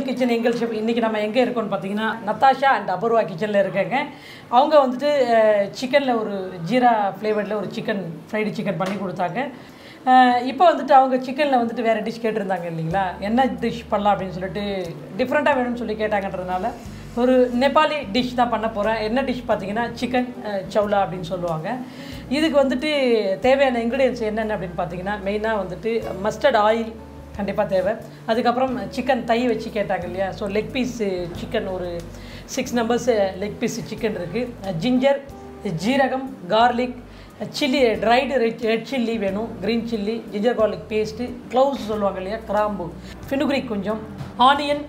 Kitchen எங்கள் chef இன்றைக்கி நம்ம எங்கே இருக்கோம்னு பார்த்தீங்கன்னா நத்தாஷா அண்ட் அபூர்வா கிச்சனில் இருக்காங்க. அவங்க வந்துட்டு சிக்கனில் ஒரு ஜீரா ஃப்ளேவரில் ஒரு ஃப்ரைடு சிக்கன் பண்ணி கொடுத்தாங்க. இப்போ வந்துட்டு அவங்க சிக்கனில் வந்துட்டு வேறு டிஷ் கேட்டிருந்தாங்க இல்லைங்களா, என்ன டிஷ் பண்ணலாம் அப்படின்னு சொல்லிட்டு டிஃப்ரெண்ட்டாக வேணும்னு சொல்லி கேட்டாங்கன்றதுனால ஒரு நேபாளி டிஷ் தான் பண்ண போகிறேன். என்ன டிஷ் பார்த்தீங்கன்னா சிக்கன் சவுலா அப்படின்னு சொல்லுவாங்க. இதுக்கு வந்துட்டு தேவையான இன்க்ரீடியன்ஸ் என்னென்ன அப்படின்னு பார்த்தீங்கன்னா மெயினாக வந்துட்டு மஸ்டர்ட் ஆயில் கண்டிப்பாக தேவை. அதுக்கப்புறம் சிக்கன் தை வச்சு கேட்டாங்க இல்லையா, ஸோ லெக் பீஸு சிக்கன் ஒரு 6 நம்பர்ஸ் லெக் பீஸு சிக்கன் இருக்குது. ஜிஞ்சர், ஜீரகம், garlic, chilli, dried red chilli வேணும், green chilli, ginger garlic paste, cloves சொல்லுவாங்க இல்லையா, கிராம்பு, ஃபினுக்ரிக் கொஞ்சம், onion,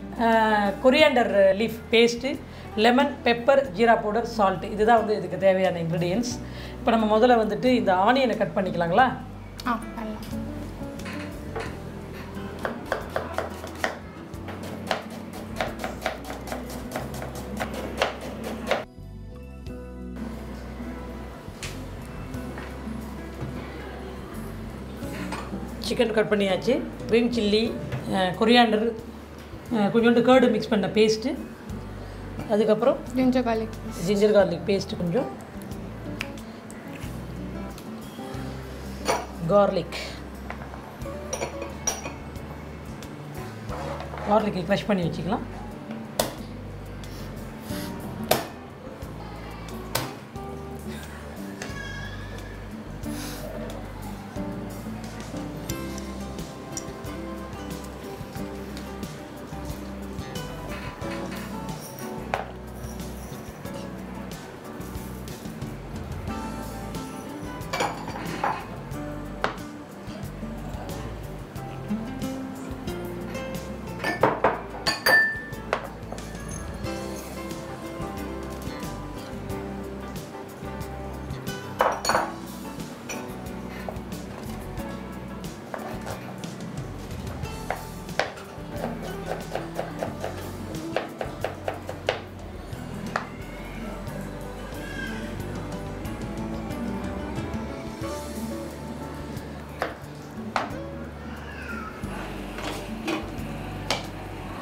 coriander leaf paste, lemon, pepper, ஜீரா பவுடர், சால்ட்டு. இதுதான் வந்து இதுக்கு தேவையான இன்க்ரீடியன்ஸ். இப்போ நம்ம முதல்ல வந்துட்டு இந்த ஆனியனை கட் பண்ணிக்கலாங்களா? சிக்கன் கட் பண்ணியாச்சு. க்ரீன் சில்லி, கொரியாண்டர், கொஞ்சோண்டு கர்டு மிக்ஸ் பண்ண பேஸ்ட்டு, அதுக்கப்புறம் ஜிஞ்சர் கார்லிக் பேஸ்ட்டு, கொஞ்சம் கார்லிக்கை க்ரஷ் பண்ணி வச்சுக்கலாம்.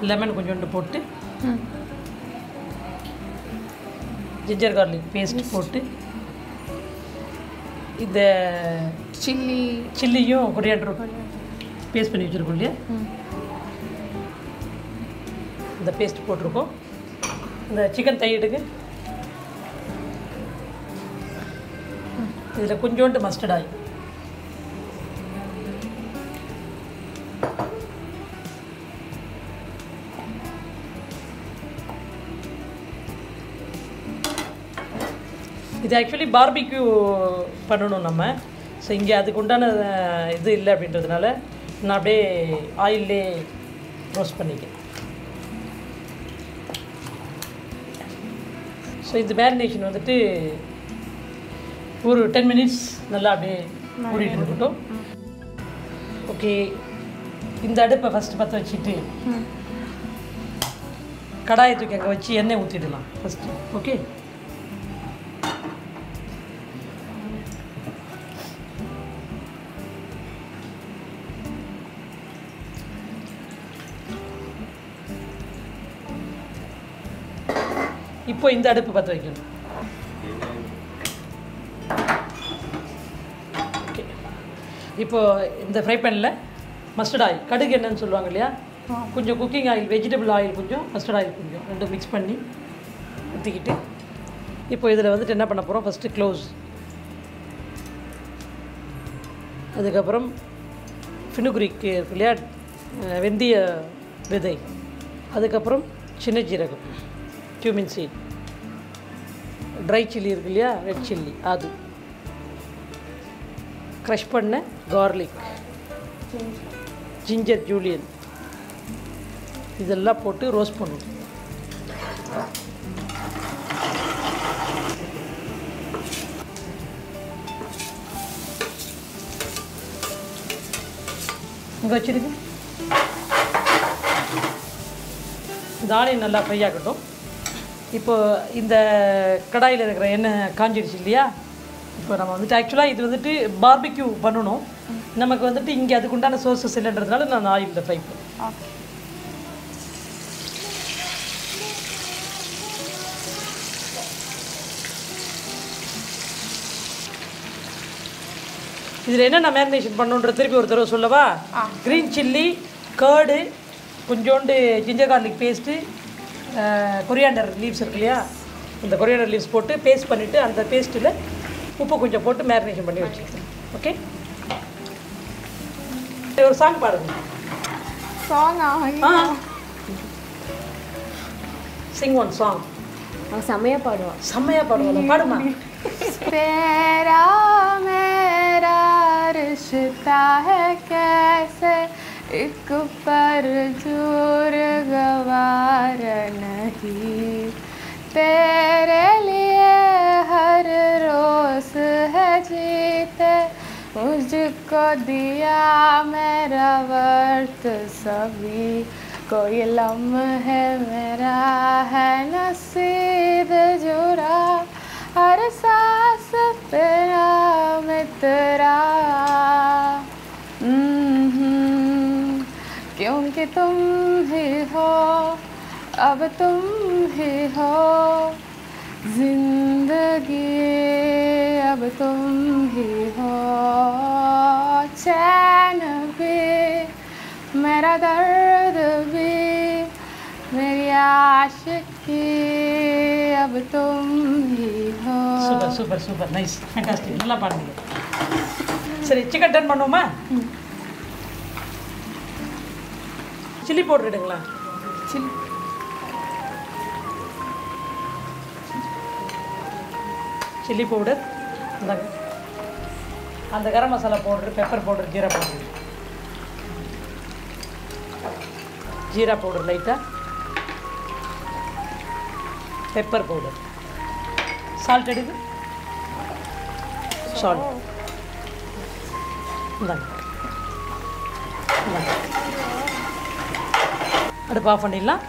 லெமன் கொஞ்சோண்டு போட்டு, ஜிஞ்சர் கார்லிக் பேஸ்ட் போட்டு, இந்த சில்லியும் கொரியாண்டரும் பேஸ்ட் பண்ணி வச்சுருக்கோம் இல்லையா, இந்த பேஸ்ட் போட்டிருக்கோம். இந்த சிக்கன் தையிடுக்கு இதில் கொஞ்சோண்டு மஸ்டர்ட் ஆயில், இது ஆக்சுவலி பார்பிக்யூ பண்ணணும் நம்ம. ஸோ இங்கே அதுக்கு உண்டான இது இல்லை அப்படின்றதுனால நான் அப்படியே ஆயிலே ரோஸ்ட் பண்ணிக்கேன். ஸோ இந்த மேரினேஷன் வந்துட்டு ஒரு 10 மினிட்ஸ் நல்லா அப்படியே மூடிட்டு இருக்கட்டும். ஓகே, இந்த அடுப்பை ஃபஸ்ட்டு பற்ற வச்சுட்டு கடாயை தூக்கி அங்கே வச்சு எண்ணெய் ஊற்றிடலாம் ஃபஸ்ட்டு. ஓகே, இப்போ இந்த அடுப்பு பற்ற வைக்கணும். ஓகே, இப்போது இந்த ஃப்ரை பேனில் மஸ்டர்ட் ஆயில், கடுகு எண்ணெய்னு சொல்லுவாங்க இல்லையா, கொஞ்சம் குக்கிங் ஆயில், வெஜிடபிள் ஆயில் கொஞ்சம், மஸ்டர்ட் ஆயில் கொஞ்சம், ரெண்டும் மிக்ஸ் பண்ணி ஊற்றிக்கிட்டு இப்போ இதில் வந்துட்டு என்ன பண்ண போகிறோம், ஃபஸ்ட்டு க்ளோஸ், அதுக்கப்புறம் ஃபினுக்ரிக் இருக்கு இல்லையா, வெந்தய விதை, அதுக்கப்புறம் சின்ன ஜீரகம், cumin seed, ட்ரை சில்லி இருக்கு இல்லையா, ரெட் சில்லி, அது க்ரஷ் பண்ண கார்லிக், ஜிஞ்சர் ஜூலியன் இதெல்லாம் போட்டு ரோஸ்ட் பண்ணணும். இங்கே வச்சுருக்கு. தானியம் நல்லா ஃப்ரை ஆகட்டும். இப்போது இந்த கடாயில் இருக்கிற எண்ணெய் காஞ்சிடுச்சு இல்லையா? இப்போ நம்ம வந்துட்டு ஆக்சுவலாக இது வந்துட்டு பார்பிக்யூ பண்ணணும். நமக்கு வந்துட்டு இங்கே அதுக்குண்டான சோர்ஸஸ் இல்லைன்றதுனால நான் ஆயிலில் ஃப்ரை பண்ணேன். இதில் என்ன நான் மேரினேஷன் பண்ணுன்ற திருப்பி ஒரு தடவை சொல்லவா? க்ரீன் சில்லி, கர்டு, கொஞ்சோண்டு ginger garlic paste, coriander leaves இருக்கு இல்லையா? இந்த கொரியாண்டர் லீவ்ஸ் போட்டு பேஸ்ட் பண்ணிவிட்டு அந்த பேஸ்ட்டில் உப்பு கொஞ்சம் போட்டு மேரினேஷன் பண்ணி வச்சுருக்கேன். ஓகே, ஒரு சாங் பாடுங்க. Singh one song. செம்மையாக பாடுவான். செம்மையாக பாடுவாங்க. பாடுமா. तेरा मेरा रिश्ता है कैसे एक पर दूर गवार नहीं तेरे लिए हर रोज है जीते मुझको दिया मेरा वर्त सभी कोई लम्हे मेरा है नसीब जुड़ा हर सांस तेरा मित्रा क्योंकि तुम ही हो अब तुम ही हो जिंदगी अब तुम ही हो चैन भी मेरा दर्द भी मेरी आशिकी अब तुम ही हो. Super super super, nice, fantastic, நல்லா பாடுங்க. சரி, சிக்கன் டன் பண்ணுவோமா? சில்லி பவுடர் எடுங்களா? சில்லி பவுடர் இந்தாங்க. அந்த garam masala powder, pepper powder, ஜீரா பவுடர், ஜீரா பவுடர் லைட்டாக, பெப்பர் பவுடர், சால்ட் எடுங்க, சால்ட் இந்தாங்க. அடுப்பு ஆஃப் பண்ணிடலாம்.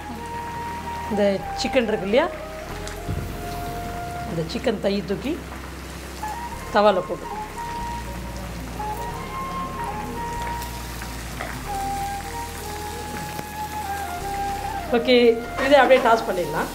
இந்த சிக்கன் இருக்கு இல்லையா, இந்த சிக்கன் தையை தூக்கி தவாவில் போட்டு ஓகே, இதை அப்படியே டாஸ் பண்ணிடலாம்.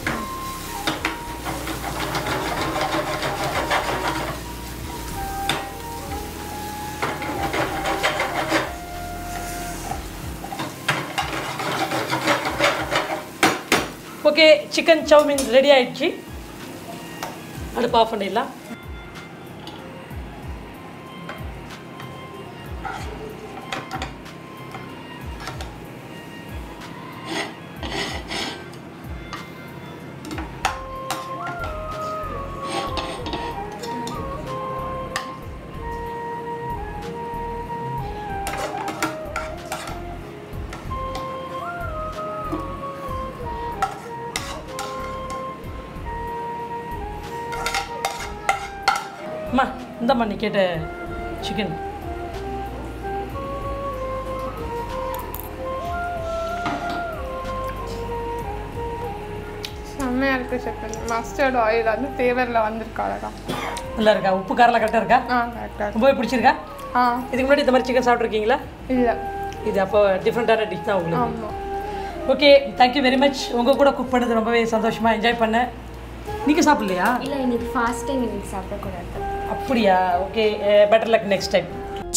ஓகே, சிக்கன் சவுமின் ரெடி ஆயிடுச்சு. அடுப்பு ஆஃப் பண்ணிடலாம். அம்மா, இந்தம்மா நீ கேட்ட சிக்கன். செம்மையாக இருக்குது சிக்கன். மஸ்டர்ட் ஆயில் வந்து ஃப்ளேவரில் வந்திருக்கா? அழகா நல்லா இருக்கா? உப்பு காரெல்லாம் கரெக்டாக இருக்கா? கரெக்டாக. ரொம்பவே பிடிச்சிருக்கா? இதுக்கு முன்னாடி இந்த மாதிரி சிக்கன் சாப்பிட்ருக்கீங்களா? இல்லை. இது அப்போ டிஃப்ரெண்ட்டான டிஷ் தான் உங்களுக்கு. ஆமாம். Okay, thank you very much. உங்கள் கூட குக் பண்ணது ரொம்பவே சந்தோஷமாக என்ஜாய் பண்ணேன். நீங்கள் சாப்பிட்லையா? இல்லை, இன்னைக்கு ஃபாஸ்ட் டைம், இன்னைக்கு சாப்பிடக்கூடாது. அப்படியா? Okay, better luck next time.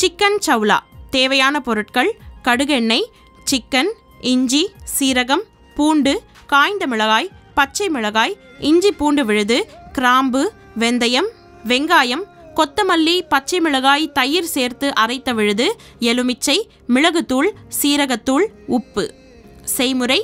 Chicken சவுலா. தேவையான பொருட்கள்: கடுகு எண்ணெய், சிக்கன், இஞ்சி, சீரகம், பூண்டு, காய்ந்த மிளகாய், பச்சை மிளகாய், இஞ்சி பூண்டு விழுது, கிராம்பு, வெந்தயம், வெங்காயம், கொத்தமல்லி, பச்சை மிளகாய், தயிர் சேர்த்து அரைத்த விழுது, எலுமிச்சை, மிளகுத்தூள், சீரகத்தூள், உப்பு. செய்முறை: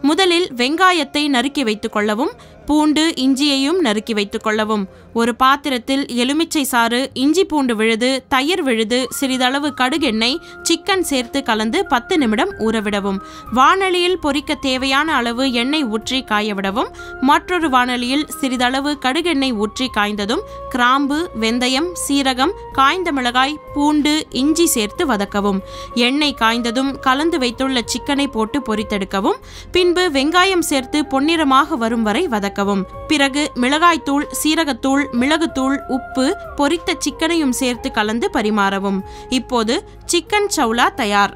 முதலில் வெங்காயத்தை நறுக்கி வைத்துக் கொள்ளவும். பூண்டு இஞ்சியையும் நறுக்கி வைத்துக் கொள்ளவும். ஒரு பாத்திரத்தில் எலுமிச்சை சாறு, இஞ்சி பூண்டு விழுது, தயிர் விழுது, சிறிதளவு கடுகெண்ணெய், சிக்கன் சேர்த்து கலந்து 10 நிமிடம் ஊறவிடவும். வாணலியில் பொரிக்க தேவையான அளவு எண்ணெய் ஊற்றி காயவிடவும். மற்றொரு வாணலியில் சிறிதளவு கடுகெண்ணெய் ஊற்றி காய்ந்ததும் கிராம்பு, வெந்தயம், சீரகம், காய்ந்த மிளகாய், பூண்டு, இஞ்சி சேர்த்து வதக்கவும். எண்ணெய் காய்ந்ததும் கலந்து வைத்துள்ள சிக்கனை போட்டு பொரித்தெடுக்கவும். பின்பு வெங்காயம் சேர்த்து பொன்னிறமாக வரும் வரை வதக்கவும். பிறகு மிளகாய்த்தூள், சீரகத்தூள், மிளகுத்தூள், உப்பு, பொரித்த சிக்கனையும் சேர்த்து கலந்து பரிமாறவும். இப்போது சிக்கன் சௌலா தயார்.